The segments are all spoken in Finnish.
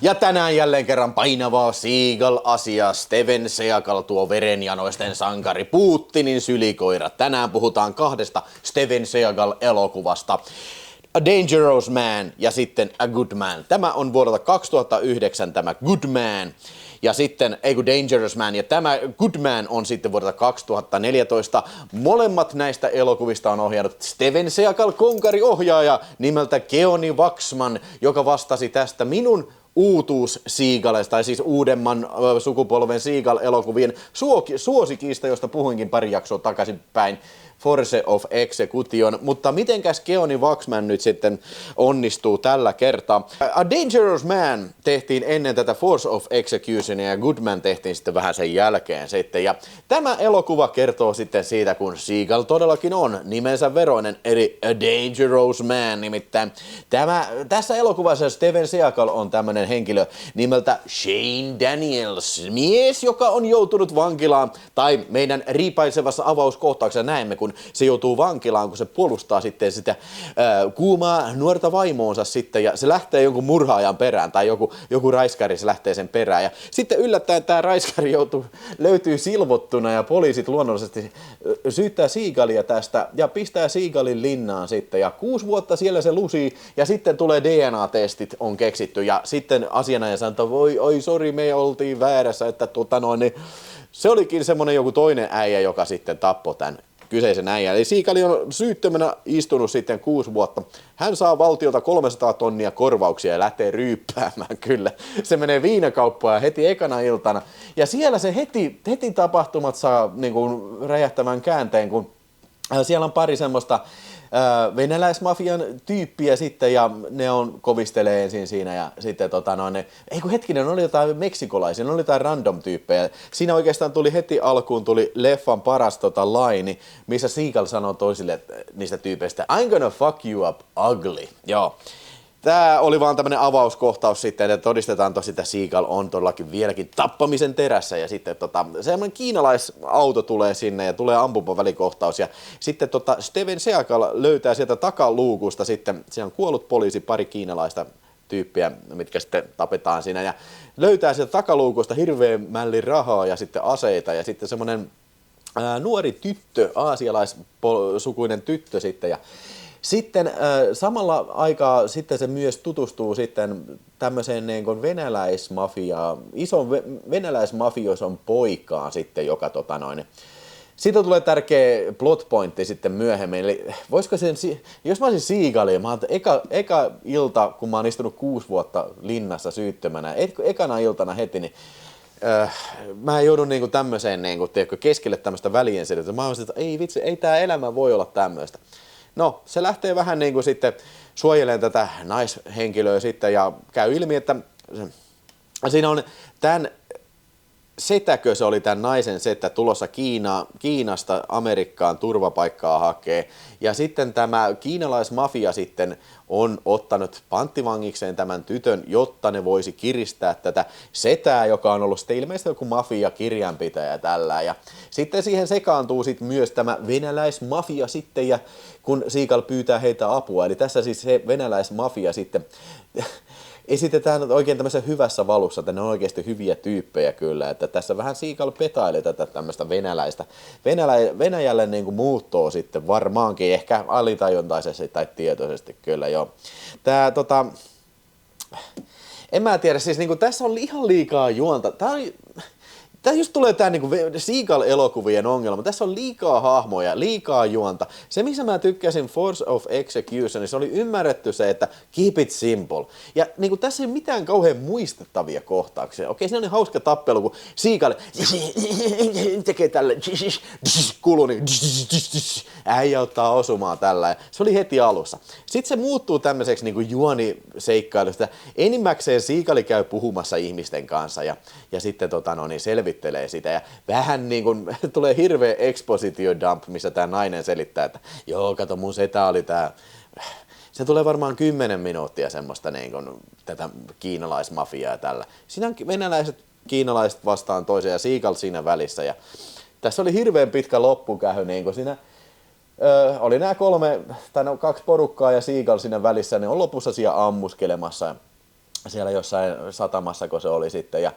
Ja tänään jälleen kerran painavaa Seagal-asiaa. Steven Seagal, tuo verenjanoisten sankari, Putinin sylikoira. Tänään puhutaan kahdesta Steven Seagal-elokuvasta. A Dangerous Man ja sitten A Good Man. Tämä on vuodelta 2009 tämä Good Man. Ja sitten Dangerous Man ja tämä Good Man on sitten vuodelta 2014. Molemmat näistä elokuvista on ohjannut Steven Seagal, konkari-ohjaaja nimeltä Keoni Waxman, joka vastasi tästä minun uutuus Seagalista, tai siis uudemman sukupolven Seagal-elokuvien suosikista, josta puhuinkin pari jaksoa takaisinpäin. Force of Execution, mutta mitenkäs Keoni Waxman nyt sitten onnistuu tällä kertaa? A Dangerous Man tehtiin ennen tätä Force of Executionia ja Good Man tehtiin sitten vähän sen jälkeen sitten. Ja tämä elokuva kertoo sitten siitä, kun Seagal todellakin on nimensä veroinen, eli A Dangerous Man. Nimittäin tässä elokuvassa Steven Seagal on tämmönen henkilö nimeltä Shane Daniels, mies, joka on joutunut vankilaan, tai meidän riipaisevassa avauskohtauksessa näemme, kun se joutuu vankilaan, kun se puolustaa sitten sitä kuumaa nuorta vaimoonsa sitten, ja se lähtee jonkun murhaajan perään, tai joku raiskari se lähtee sen perään, ja sitten yllättäen tämä raiskari löytyy silvottuna, ja poliisit luonnollisesti syyttää Seagalia tästä, ja pistää Seagalin linnaan sitten, ja 6 vuotta siellä se lusii, ja sitten tulee DNA-testit on keksitty, ja sitten asianajaja sanoo, että oi sori, me oltiin väärässä, että niin se olikin semmonen joku toinen äijä, joka sitten tappoi tämän kyseisen äijän. Eli Seagal on syyttömänä istunut sitten 6 vuotta. Hän saa valtiolta 300 tonnia korvauksia ja lähtee ryyppäämään kyllä. Se menee viinakauppaan heti ekana iltana. Ja siellä se heti tapahtumat saa niin kuin räjähtävän käänteen, kun siellä on pari semmoista venäläismafian tyyppiä sitten, ja ne kovistelee ensin siinä, ja sitten ne oli jotain meksikolaisia, ne oli jotain random tyyppejä. Siinä oikeastaan heti alkuun tuli leffan paras laini, missä Seagal sanoo toisille niistä tyypeistä, I'm gonna fuck you up ugly. Joo. Tää oli vaan tämmönen avauskohtaus sitten, että todistetaan tosi, että Seagal on todellakin vieläkin tappamisen terässä, ja sitten semmoinen kiinalaisauto tulee sinne ja tulee ampumavälikohtaus, ja sitten Steven Seagal löytää sieltä takaluukusta sitten, siellä on kuollut poliisi, pari kiinalaista tyyppiä, mitkä sitten tapetaan siinä, ja löytää sieltä takaluukusta hirveän mällin rahaa ja sitten aseita, ja sitten semmoinen nuori tyttö, aasialaissukuinen tyttö sitten, ja sitten samalla aikaa sitten se myös tutustuu sitten tämmöiseen niin kuin ison venäläismafioson poikaan sitten, joka siitä tulee tärkeä plot pointti sitten myöhemmin, eli voisiko jos mä olisin Seagal, mä eka ilta, kun mä oon istunut 6 vuotta linnassa syyttömänä, ekana iltana heti, niin mä joudun niinku tämmöiseen niinku, keskelle tämmöistä välienselitystä. Mä olisin, että ei vitsi, ei tää elämä voi olla tämmöistä. No, se lähtee vähän niin kuin sitten suojelemaan tätä naishenkilöä sitten, ja käy ilmi, että siinä on tämän setäkö se oli tämän naisen setä tulossa Kiinasta Amerikkaan turvapaikkaa hakee, ja sitten tämä kiinalaismafia sitten on ottanut panttivangikseen tämän tytön, jotta ne voisi kiristää tätä setää, joka on ollut sitten ilmeisesti joku mafia-kirjanpitäjä tällä, ja sitten siihen sekaantuu sitten myös tämä venäläismafia sitten, ja kun Seagal pyytää heitä apua, eli tässä siis se venäläismafia sitten esitetään oikein tämmöisessä hyvässä valussa, että ne on oikeasti hyviä tyyppejä kyllä, että tässä vähän Seagal petailee tätä tämmöistä venäläistä. Venäjälle niin kuin muuttoa sitten varmaankin, ehkä alitajuntaisesti tai tietoisesti kyllä joo. En mä tiedä, siis niin kuin tässä on ihan liikaa juonta. Tämä just tulee tämä niinku Seagal-elokuvien ongelma. Tässä on liikaa hahmoja, liikaa juonta. Se, missä mä tykkäsin Force of Execution, niin se oli ymmärretty se, että keep it simple. Ja niinku, tässä ei ole mitään kauhean muistettavia kohtauksia. Okei, siinä on niin hauska tappelu, kun Seagal tekee tällä kuluu, niin äijä ottaa osumaan tällä. Se oli heti alussa. Sitten se muuttuu tämmöiseksi niinku juoniseikkailusta. Enimmäkseen Seagal käy puhumassa ihmisten kanssa, ja sitten selvittelee sitä, ja vähän niin kuin tulee hirveä expositio dump, missä tämä nainen selittää, että joo, kato, mun setä oli tää. Se tulee varmaan 10 minuuttia semmoista niin kuin tätä kiinalaismafiaa tällä. Siinä on venäläiset, kiinalaiset vastaan toisen ja Seagal siinä välissä, ja tässä oli hirveän pitkä loppukähy, niin kuin siinä oli nämä 2 porukkaa ja Seagal siinä välissä, ne on lopussa siellä ammuskelemassa. siellä jossain satamassa, kun se oli sitten. Ja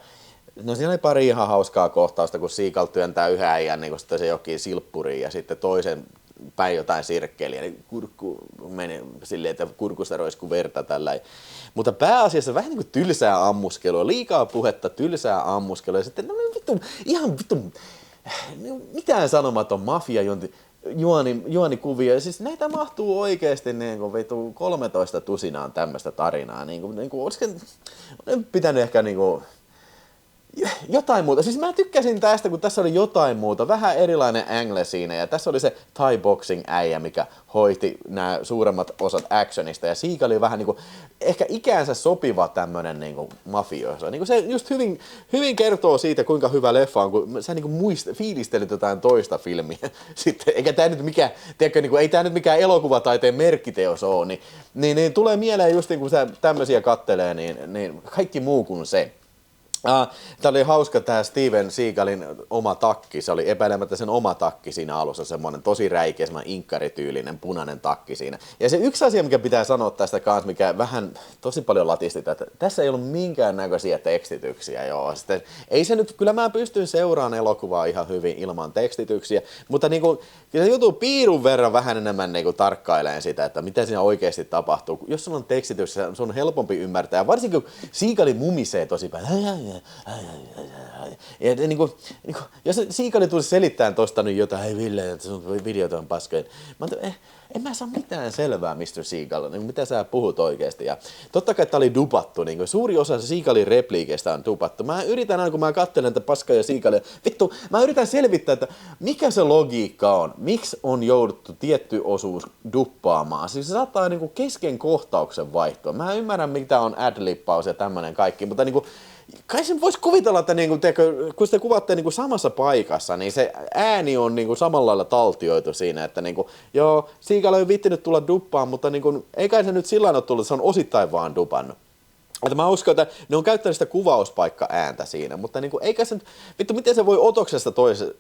no siinä oli pari ihan hauskaa kohtausta, kun Seagal työntää yhden äijän niin sitten se jokin silppuriin ja sitten toisen päin jotain sirkkeliä, niin kurkku meni silleen, että kurkusta roiskuu verta tällä. Mutta pääasiassa vähän niin kuin tylsää ammuskelua, liikaa puhetta, tylsää ammuskelua ja sitten no, vittu, ihan vittu, mitään sanomaton mafia juonikuvia. Siis näitä mahtuu oikeasti niin kuin vittu 13 tusinaan tämmöistä tarinaa. Niin kuin, olisiko pitänyt ehkä niin kuin, jotain muuta. Siis mä tykkäsin tästä, kun tässä oli jotain muuta. Vähän erilainen angle siinä. Ja tässä oli se Thai boxing äijä, mikä hoiti nämä suuremmat osat actionista. Ja Seagal oli vähän niinku, ehkä ikäänsä sopiva tämmönen niinku mafioso. Niinku se just hyvin kertoo siitä, kuinka hyvä leffa on, kun sä niinku fiilistelit jotain toista filmiä. Sitten, eikä tää nyt mikään, tiedätkö, niinku, ei tää nyt mikään elokuvataiteen merkkiteos ole. Niin tulee mieleen just niin kun sä tämmösiä kattelee, niin kaikki muu kuin se. Tämä oli hauska tämä Steven Seagalin oma takki, se oli epäilemättä sen oma takki siinä alussa, semmoinen tosi räikeä, semmoinen inkkarityylinen punainen takki siinä. Ja se yksi asia, mikä pitää sanoa tästä kanssa, mikä vähän tosi paljon latisti, että tässä ei ollut minkäännäköisiä tekstityksiä, joo. Sitten, ei se nyt, kyllä mä pystyn seuraamaan elokuvaa ihan hyvin ilman tekstityksiä, mutta niinku, se joutuu piirun verran vähän enemmän niinku tarkkailemaan sitä, että mitä siinä oikeasti tapahtuu. Jos sulla on tekstitys, se on helpompi ymmärtää, ja varsinkin kun Seagal mumisee tosi paljon. Ja jos Seagal tulisi selittämään tosta nyt jotain, hei Ville, että sun videot on paskoja. Mä en mä saa mitään selvää, Mr. Seagal, niin mitä sä puhut oikeasti. Ja totta kai tää oli dupattu, niin suuri osa Seagalin repliikeistä on dupattu. Mä yritän aina, kun mä katselen tätä paskaa ja Seagalia, vittu, mä yritän selvittää, että mikä se logiikka on, miksi on jouduttu tietty osuus duppaamaan. Siis se saattaa niin kesken kohtauksen vaihtua. Mä ymmärrän, mitä on ad-lippaus ja tämmönen kaikki, mutta niin kuin, kai sen voisi kuvitella, että niinku, kun te kuvatte niinku samassa paikassa, niin se ääni on niinku samalla lailla taltioitu siinä, että niinku, joo, Seagal ei vittinyt tulla duppaan, mutta niinku, ei kai se nyt sillä ole tullut, se on osittain vaan dupannut. Että mä uskon, että ne on käyttänyt sitä kuvauspaikka-ääntä siinä, mutta niinku, eikä se nyt, vittu, miten se voi otoksesta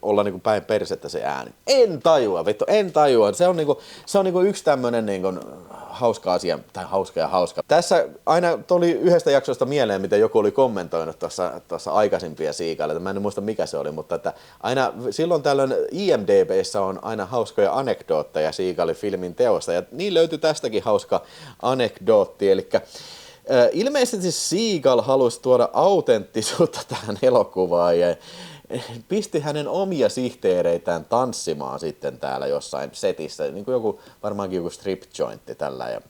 olla niinku päin persettä se ääni? En tajua, vittu, en tajua. Se on niinku yksi tämmönen niinku hauska asia, tai hauska. Tässä aina tuli yhdestä jaksosta mieleen, mitä joku oli kommentoinut tuossa aikaisempia Seagaleita. Mä en muista mikä se oli, mutta että aina silloin tällöin IMDb:ssä on aina hauskoja anekdootteja Seagalin filmin teosta, ja niin löytyi tästäkin hauska anekdootti, eli ilmeisesti Seagal halusi tuoda autenttisuutta tähän elokuvaan ja pisti hänen omia sihteereitään tanssimaan sitten täällä jossain setissä, niin kuin varmaankin joku strip jointti tällä. Ja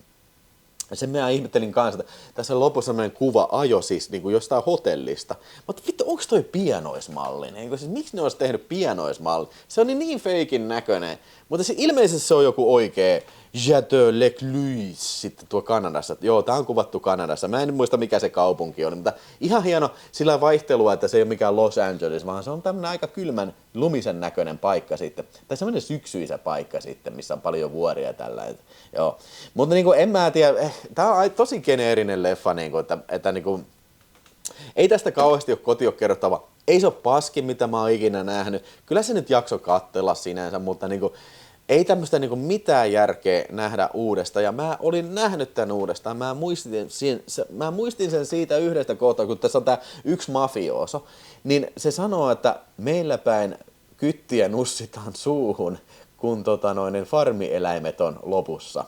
sen minä ihmettelin kanssa, että tässä lopussa sellainen kuva ajo siis niin kuin jostain hotellista. Mutta vittu, onko toi pianoismalli? Niin siis, miksi ne olisi tehnyt pianoismalli? Se on niin feikin näköinen, mutta se, ilmeisesti se on joku oikea Chateau L'Ecluise sitten tuo Kanadassa. Joo, tää on kuvattu Kanadassa. Mä en muista mikä se kaupunki on, mutta ihan hieno sillä vaihtelua, että se ei ole mikään Los Angeles, vaan se on tämmönen aika kylmän lumisen näköinen paikka sitten. Tai semmoinen syksyisä paikka sitten, missä on paljon vuoria ja tällä. Joo. Mutta niinku, en mä tiedä, tää on tosi geneerinen leffa, niinku, että niinku, ei tästä kauheasti ole kotiin kerrottava. Ei se ole paskin, mitä mä oon ikinä nähnyt. Kyllä se nyt jakso katsella sinänsä, mutta niinku, ei tämmöistä niinku mitään järkeä nähdä uudestaan, ja mä olin nähnyt tämän uudestaan. Mä muistin sen siitä yhdestä kohtaa, kun tässä on tää yksi mafioso, niin se sanoo, että meillä päin kyttiä nussitaan suuhun, kun farmieläimet on lopussa.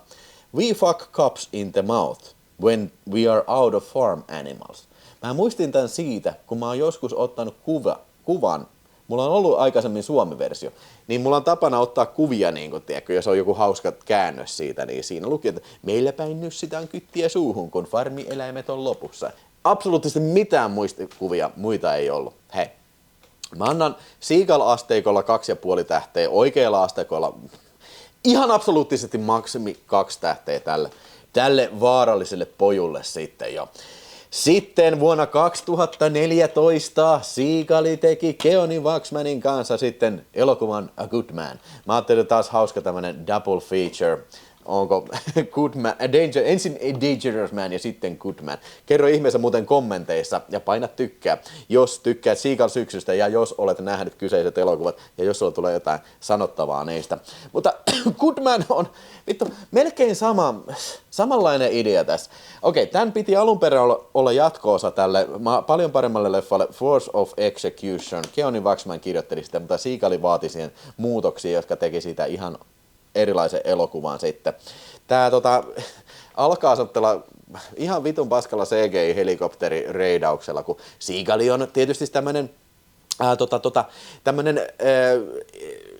We fuck cops in the mouth when we are out of farm animals. Mä muistin tämän siitä, kun mä oon joskus ottanut kuvan. Mulla on ollut aikaisemmin suomi-versio, niin mulla on tapana ottaa kuvia, niin kun, tiedätkö, jos on joku hauska käännös siitä, niin siinä luki, että meillä päin nyssitään kyttiä suuhun, kun farmieläimet on lopussa. Absoluuttisesti mitään muistikuvia, muita ei ollut. Hei, mä annan Seagal-asteikolla 2,5 tähteä, oikealla asteikolla ihan absoluuttisesti maksimi 2 tähteä tälle vaaralliselle pojulle sitten jo. Sitten vuonna 2014 Seagal teki Keoni Waxmanin kanssa sitten elokuvan A Good Man. Mä ajattelin taas hauska tämmönen double feature. onko Goodman, ensin A Dangerous Man ja sitten Goodman. Kerro ihmeessä muuten kommenteissa ja paina tykkää, jos tykkäät Seagal syksystä ja jos olet nähnyt kyseiset elokuvat ja jos sulla tulee jotain sanottavaa neistä. Mutta Goodman on vittu melkein samanlainen idea tässä. Okei, tämän piti alun perin olla jatko-osa tälle paljon paremmalle leffalle Force of Execution. Keoni Waxman kirjoitteli sitä, mutta Seagal vaati siihen muutoksia, jotka teki siitä ihan erilaisen elokuvan sitten. Tää alkaa sottella ihan vitun paskalla CGI-helikopterireidauksella, kun Seagal on tietysti tämmönen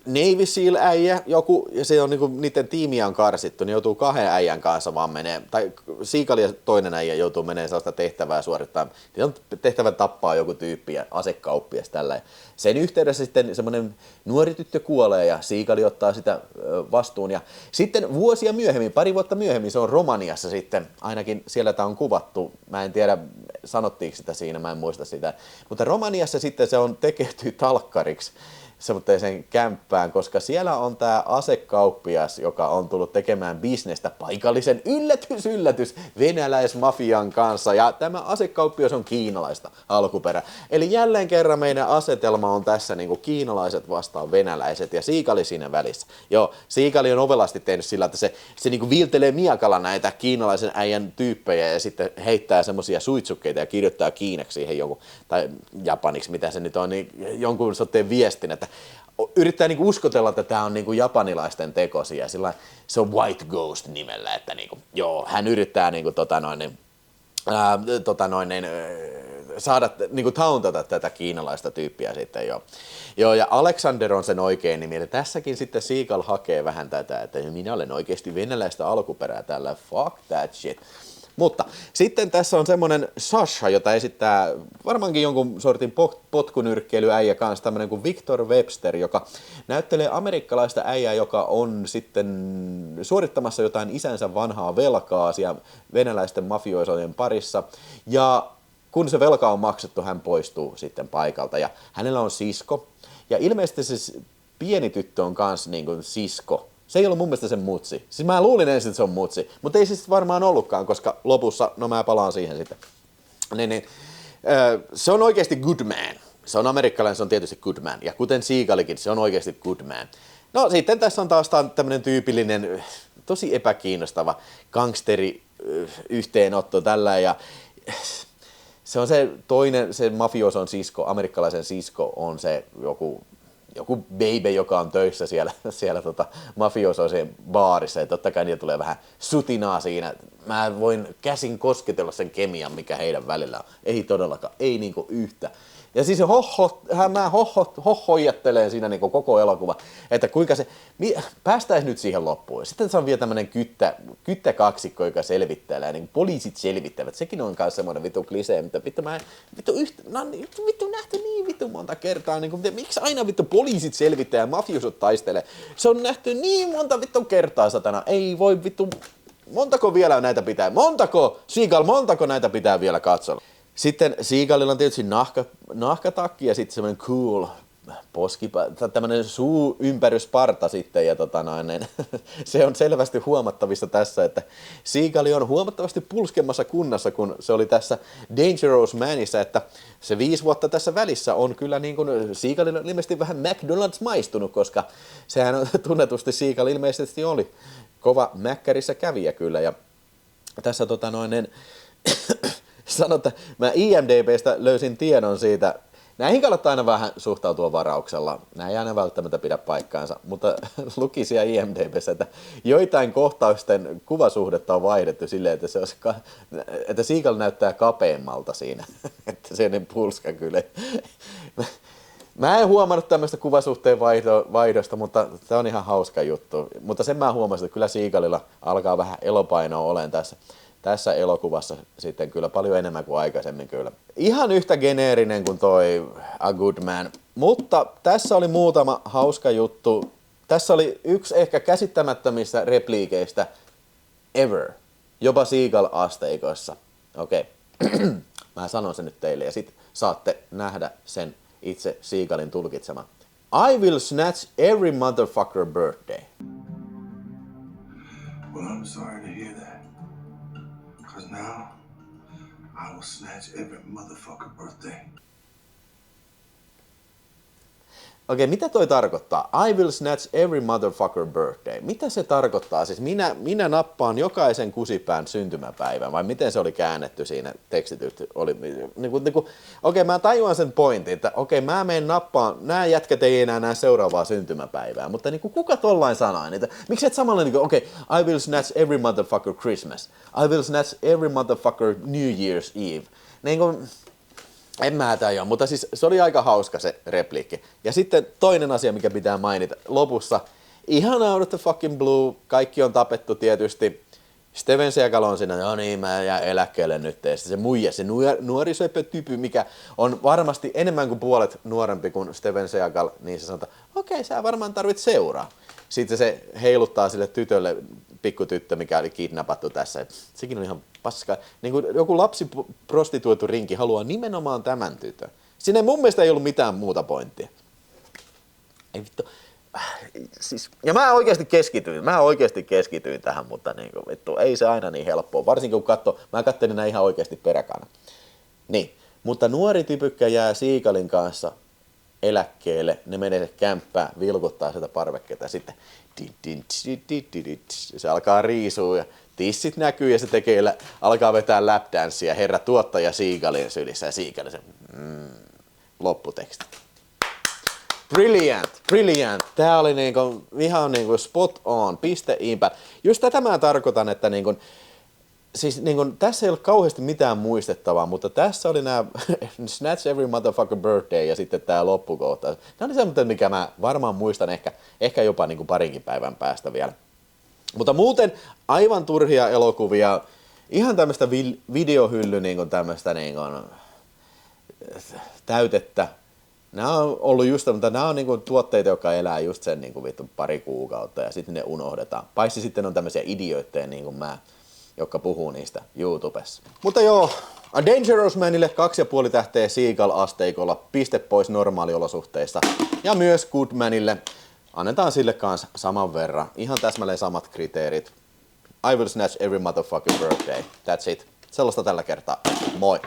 Navy Seal-äijä, joku, ja se on niinku, niiden tiimiä on karsittu, niin joutuu 2 äijän kanssa vaan menee, tai Seagal ja toinen äijä joutuu menee sellaista tehtävää suorittamaan. Niin on tehtävä tappaa joku tyyppi ja asekauppias tällä. Sen yhteydessä sitten semmoinen nuori tyttö kuolee ja Seagal ottaa sitä vastuun. Ja sitten vuosia myöhemmin, 2 vuotta myöhemmin, se on Romaniassa sitten, ainakin siellä tämä on kuvattu, mä en tiedä sanottiinko sitä siinä, mä en muista sitä, mutta Romaniassa sitten se on tekeytyy talkkariksi semmoiseen kämppään, koska siellä on tämä asekauppias, joka on tullut tekemään bisnestä paikallisen yllätys venäläismafian kanssa, ja tämä asekauppias on kiinalaista alkuperä. Eli jälleen kerran meidän asetelma on tässä niinku kiinalaiset vastaan venäläiset, ja Seagal siinä välissä. Joo, Seagal on ovelasti tehnyt sillä, että se niinku viiltelee miakalla näitä kiinalaisen äijän tyyppejä, ja sitten heittää semmoisia suitsukkeita ja kirjoittaa kiinaksi siihen joku, tai japaniksi, mitä se nyt on, niin jonkun soteen viestin, että yrittää niinku uskotella, että tämä on niinku japanilaisten tekosia, sillä se on White Ghost nimellä, että niinku, joo, hän yrittää niinku saada niinku tauntata tätä kiinalaista tyyppiä sitten jo. Joo, ja Alexander on sen oikein nimi, eli tässäkin sitten Seagal hakee vähän tätä, että minä olen oikeasti venäläistä alkuperää tällä, fuck that shit. Mutta sitten tässä on semmoinen Sasha, jota esittää varmaankin jonkun sortin potkunyrkkeilyäijä kanssa, tämmöinen kuin Victor Webster, joka näyttelee amerikkalaista äijää, joka on sitten suorittamassa jotain isänsä vanhaa velkaa siellä venäläisten mafioisojen parissa. Ja kun se velka on maksettu, hän poistuu sitten paikalta ja hänellä on sisko. Ja ilmeisesti se pieni tyttö on kanssa niin kuin sisko. Se ei ollut mun mielestä sen mutsi. Siis mä luulin ensin, että se on mutsi, mutta ei siis varmaan ollutkaan, koska lopussa, no mä palaan siihen sitten. Se on oikeasti good man. Se on amerikkalainen, se on tietysti good man. Ja kuten Seagalikin, se on oikeasti good man. No sitten tässä on taas tämmöinen tyypillinen, tosi epäkiinnostava gangsteri yhteenotto tällä. Ja se on se toinen, se mafioson sisko, amerikkalaisen sisko on se joku baby, joka on töissä siellä mafiosoisen baarissa, ja totta kai niillä tulee vähän sutinaa siinä. Mä voin käsin kosketella sen kemian, mikä heidän välillä on. Ei todellakaan, ei niinku yhtä. Ja siis mä hohhoijattelen siinä niinku koko elokuva, että kuinka se, päästäisiin nyt siihen loppuun. Sitten se on vielä tämmönen kyttäkaksikko, joka selvittelee, niin poliisit selvittävät. Sekin on myös semmoinen vitu klisee, mutta vittu nähty niin vittu monta kertaa, niin kuin, miksi aina vittu poliisit selvittää ja mafiosot taistelee? Se on nähty niin monta vittu kertaa, satana. Ei voi vittu, montako näitä pitää vielä katsoa? Sitten Seagalilla on tietysti nahkatakki ja sitten semmoinen cool tämmöinen suuympärysparta sitten, ja se on selvästi huomattavissa tässä, että Seagal on huomattavasti pulskemmassa kunnassa, kun se oli tässä Dangerous Manissa, että se 5 vuotta tässä välissä on kyllä niin kuin Seagalilla ilmeisesti vähän McDonald's maistunut, koska sehän on tunnetusti Seagal ilmeisesti oli kova mäkkärissä kävijä kyllä, ja tässä sanon, että mä IMDb:stä löysin tiedon siitä. Näihin kannattaa aina vähän suhtautua varauksella. Nämä ei aina välttämättä pidä paikkaansa, mutta luki siellä IMDb:ssä, että joitain kohtausten kuvasuhdetta on vaihdettu silleen, että Seagal näyttää kapeammalta siinä. Että se on pulska kyllä. Mä en huomannut tämmöistä kuvasuhteen vaihdosta, mutta se on ihan hauska juttu. Mutta sen mä huomasin, että kyllä Seagalilla alkaa vähän elopainoa olemaan tässä elokuvassa sitten kyllä paljon enemmän kuin aikaisemmin kyllä. Ihan yhtä geneerinen kuin toi A Good Man, mutta tässä oli muutama hauska juttu. Tässä oli yksi ehkä käsittämättömistä repliikeistä ever, jopa Seagal-asteikossa. Okei, mä sanon sen nyt teille ja sit saatte nähdä sen itse Seagalin tulkitsema. I will snatch every motherfucker birthday. Well, I'm sorry to hear that. Cause now I will snatch every motherfucker birthday. Okei, mitä toi tarkoittaa? I will snatch every motherfucker birthday. Mitä se tarkoittaa? Siis minä nappaan jokaisen kusipään syntymäpäivän, vai miten se oli käännetty siinä tekstitysti? Okei, mä tajuan sen pointin, että okei, mä menen nappaan, nämä jätkät ei enää näe seuraavaa syntymäpäivää, mutta kuka tollain sanoo niitä? Miksi et samalla okei, I will snatch every motherfucker Christmas. I will snatch every motherfucker New Year's Eve. En mä tajua, mutta siis se oli aika hauska se repliikki. Ja sitten toinen asia, mikä pitää mainita lopussa. Ihan out of the fucking blue, kaikki on tapettu tietysti. Steven Seagal on siinä, no niin, mä jään eläkkeelle nyt. Ja se muija, se nuori söpötypy, mikä on varmasti enemmän kuin puolet nuorempi kuin Steven Seagal, niin se sanoo, okei, sä varmaan tarvit seuraa. Sitten se heiluttaa sille tytölle, pikkutyttö, mikä oli kidnappattu tässä. Sekin on ihan paskaa. Niin kuin joku lapsi prostituoitu rinki haluaa nimenomaan tämän tytön. Siinä mun mielestä ei ollut mitään muuta pointtia. Ei vittu. Siis, ja mä oikeasti keskityin tähän, mutta niin kuin, vittu, ei se aina niin helppoa. Varsinkin kun mä katselin nämä ihan oikeasti peräkana. Niin, mutta nuori typykkä jää Seagalin kanssa eläkkeelle, ne menee se kämppään, vilkuttaa sitä parvekkeita ja sitten se alkaa riisua ja tissit näkyy ja se alkaa vetää lapdancea herra tuottaja Seagalin sylissä ja Seagal se lopputeksti. Brilliant. Tää oli ihan spot on, piste impact. Just tätä mä tarkoitan, että siis tässä ei ole kauheasti mitään muistettavaa, mutta tässä oli nämä Snatch Every Motherfucker Birthday ja sitten tämä loppukohta. Nämä oli semmoinen, mikä mä varmaan muistan ehkä jopa parinkin päivän päästä vielä. Mutta muuten aivan turhia elokuvia, ihan tämmöistä videohylly tämmöistä täytettä. Nämä on ollut just, mutta nämä on tuotteita, jotka elää just sen pari kuukautta ja sitten ne unohdetaan. Paitsi sitten on tämmöisiä idioitteja niin kuin mä, jotka puhuu niistä YouTubessa. Mutta joo, A Dangerous Manille 2,5 tähteä Seagal-asteikolla, piste pois normaaliolosuhteista. Ja myös Goodmanille annetaan sille kanssa saman verran. Ihan täsmälleen samat kriteerit. I will snatch every motherfucking birthday. That's it. Sellaista tällä kertaa. Moi!